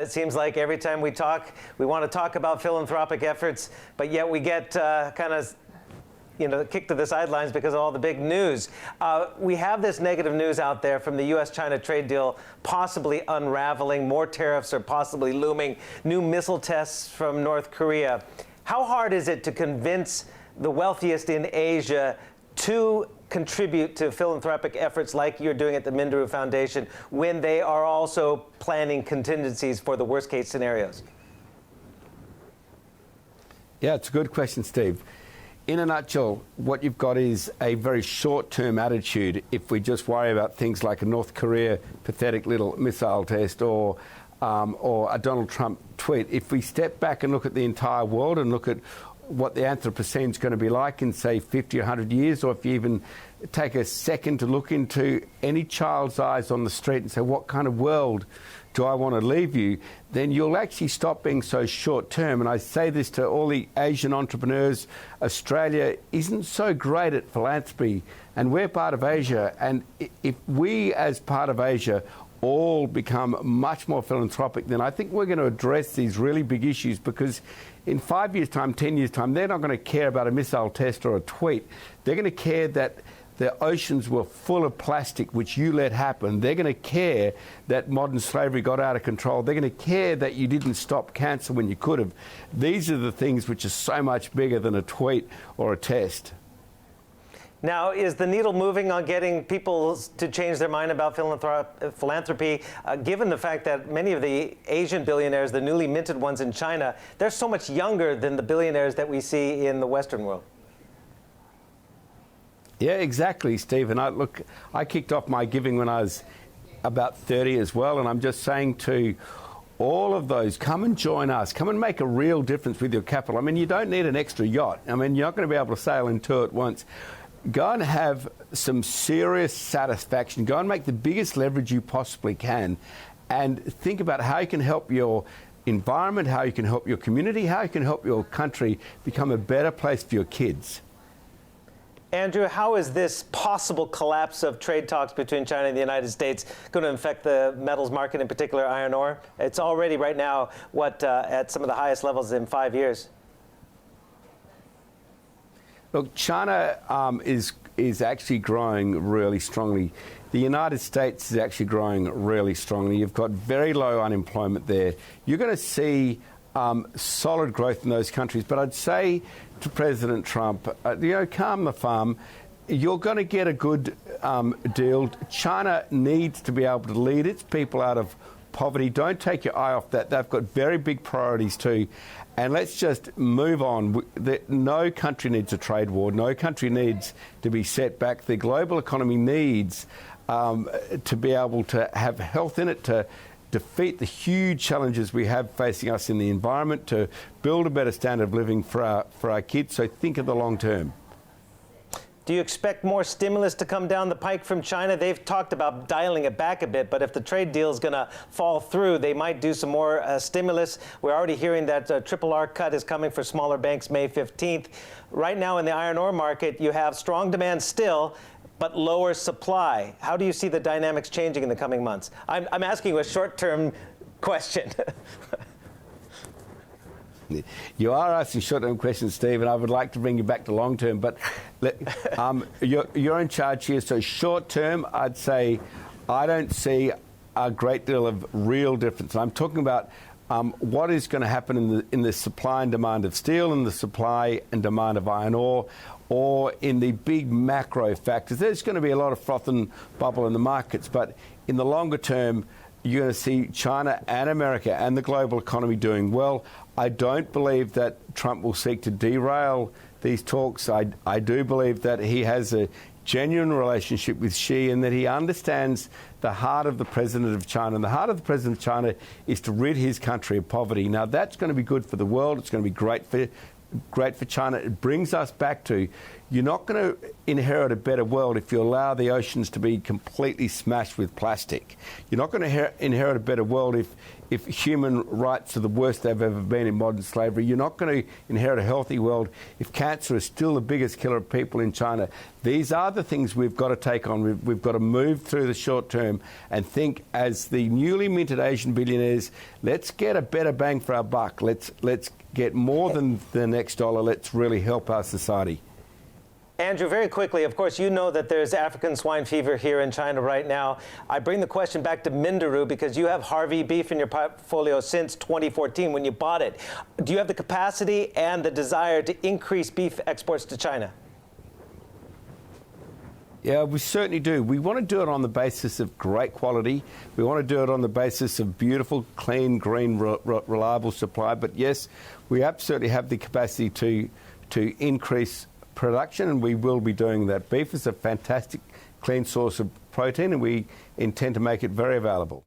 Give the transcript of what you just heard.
It seems like every time we talk, we want to talk about philanthropic efforts, but yet we get kind of kicked to the sidelines because of all the big news. We have this negative news out there from the U.S.-China trade deal possibly unraveling. More tariffs are possibly looming. New missile tests from North Korea. How hard is it to convince the wealthiest in Asia to contribute to philanthropic efforts like you're doing at the Minderoo Foundation when they are also planning contingencies for the worst-case scenarios? Yeah, it's a good question, Steve. In a nutshell, what you've got is a very short-term attitude if we just worry about things like a North Korea pathetic little missile test or a Donald Trump tweet. If we step back and look at the entire world and look at what the Anthropocene is going to be like in, say, 50 or 100 years, or if you even take a second to look into any child's eyes on the street and say, what kind of world do I want to leave you, then you'll actually stop being so short-term. And I say this to all the Asian entrepreneurs. Australia isn't so great at philanthropy, and we're part of Asia. And if we, as part of Asia, all become much more philanthropic, then I think we're going to address these really big issues, because in 5 years' time, 10 years' time, they're not going to care about a missile test or a tweet. They're going to care that the oceans were full of plastic, which you let happen. They're going to care that modern slavery got out of control. They're going to care that you didn't stop cancer when you could have. These are the things which are so much bigger than a tweet or a test. Now, is the needle moving on getting people to change their mind about philanthropy, given the fact that many of the Asian billionaires, the newly minted ones in China, they're so much younger than the billionaires that we see in the Western world? Yeah, exactly, Steve. And I kicked off my giving when I was about 30 as well, and I'm just saying to all of those, come and join us. Come and make a real difference with your capital. I mean, you don't need an extra yacht. I mean, you're not going to be able to sail in two at once. Go and have some serious satisfaction. Go and make the biggest leverage you possibly can, and think about how you can help your environment, how you can help your community, how you can help your country become a better place for your kids. Andrew, how is this possible collapse of trade talks between China and the United States going to affect the metals market, in particular iron ore? It's already right now, at some of the highest levels in 5 years. Look, China is actually growing really strongly. The United States is actually growing really strongly. You've got very low unemployment there. You're going to see solid growth in those countries. But I'd say to President Trump, calm the farm. You're going to get a good deal. China needs to be able to lead its people out of poverty. Don't take your eye off that. They've got very big priorities too. And let's just move on. No country needs a trade war. No country needs to be set back. The global economy needs to be able to have health in it, to defeat the huge challenges we have facing us in the environment, to build a better standard of living for our kids. So think of the long term. Do you expect more stimulus to come down the pike from China? They've talked about dialing it back a bit, but if the trade deal is going to fall through, they might do some more stimulus. We're already hearing that Triple R cut is coming for smaller banks May 15th. Right now in the iron ore market, you have strong demand still, but lower supply. How do you see the dynamics changing in the coming months? I'm asking you a short-term question. You are asking short-term questions, Steve, and I would like to bring you back to long-term. But you're in charge here, so short-term, I'd say I don't see a great deal of real difference. I'm talking about what is going to happen in the supply and demand of steel, and the supply and demand of iron ore, or in the big macro factors. There's going to be a lot of froth and bubble in the markets, but in the longer term, you're going to see China and America and the global economy doing well. I don't believe that Trump will seek to derail these talks. I do believe that he has a genuine relationship with Xi, and that he understands the heart of the president of China. And the heart of the president of China is to rid his country of poverty. Now, that's going to be good for the world. It's going to be great for China. It brings us back to, you're not going to inherit a better world if you allow the oceans to be completely smashed with plastic. You're not going to inherit a better world if human rights are the worst they've ever been in modern slavery. You're not going to inherit a healthy world if cancer is still the biggest killer of people in China. These are the things we've got to take on. We've got to move through the short term and think, as the newly minted Asian billionaires, let's get a better bang for our buck. Let's get more than the next dollar. Let's really help our society. Andrew, very quickly, of course, you know that there's African swine fever here in China right now. I bring the question back to Minderoo because you have Harvey beef in your portfolio since 2014 when you bought it. Do you have the capacity and the desire to increase beef exports to China? Yeah, we certainly do. We want to do it on the basis of great quality. We want to do it on the basis of beautiful, clean, green, reliable supply. But yes, we absolutely have the capacity to increase production, and we will be doing that. Beef is a fantastic, clean source of protein, and we intend to make it very available.